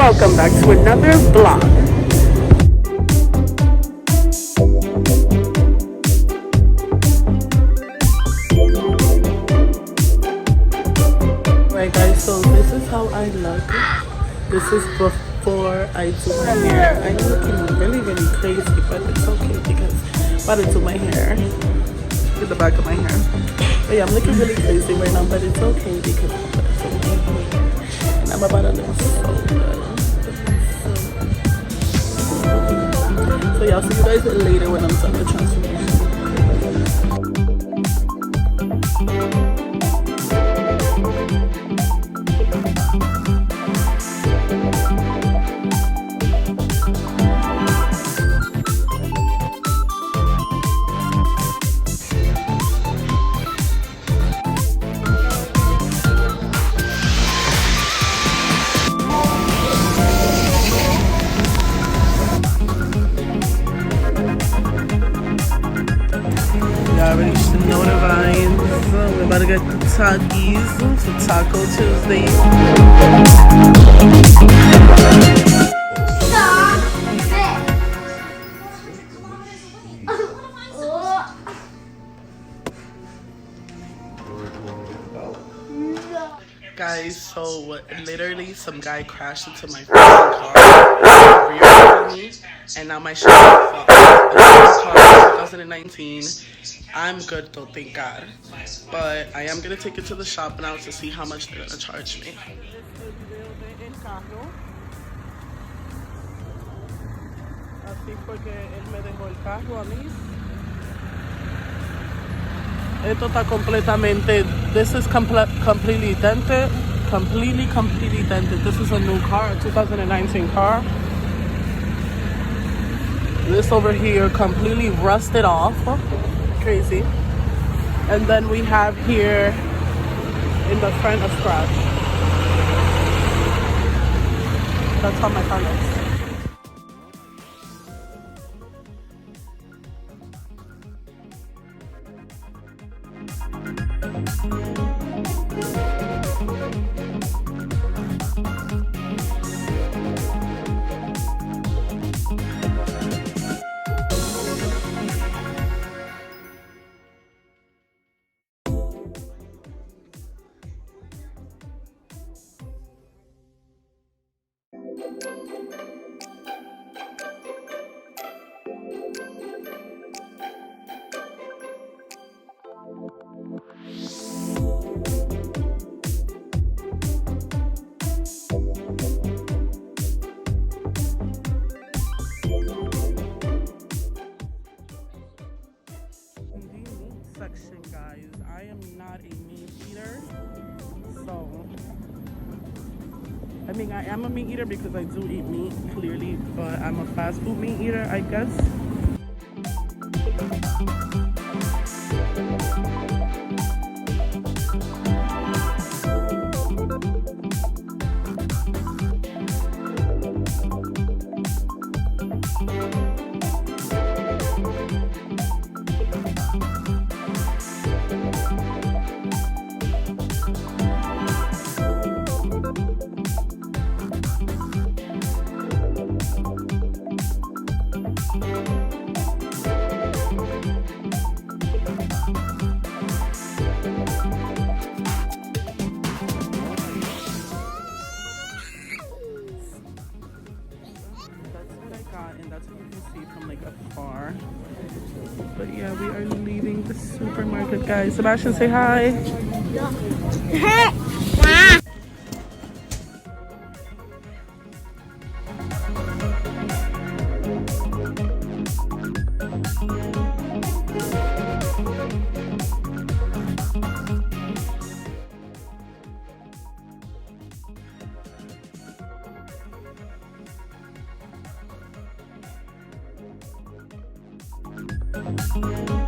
welcome back to another vlog. Right guys, so this is how I look. This is before I do my hair. I'm looking really crazy, but it's okay because I'm about to do my hair in the back of my hair. But yeah, I'm looking really crazy right now, but it's okay because I'm about to do my hair. And I'm about to look so good. So yeah, I'll see you guys later when I'm done the transformation. I reached the Noda Vines. We're about to get Takis for Taco Tuesday. Guys, so literally some guy crashed into my car, rear-ended me, and now my shit is fucked. This car is 2019. I'm good though, thank God. But I am gonna take it to the shop now to see how much they're gonna charge me. Así fue que él me dejó el carro a mí. Esto está completamente. This is completely dented. Completely dented. This is a new car, a 2019 car. This over here completely rusted off. Crazy. And then we have here in the front a scratch. That's how my car looks. Section, guys. I am not a meat eater, so I mean I am a meat eater because I do eat meat clearly, but I'm a fast food meat eater, I guess. And that's what you can see from like afar. But yeah, we are leaving the supermarket, guys. Sebastian, say hi. Thank you.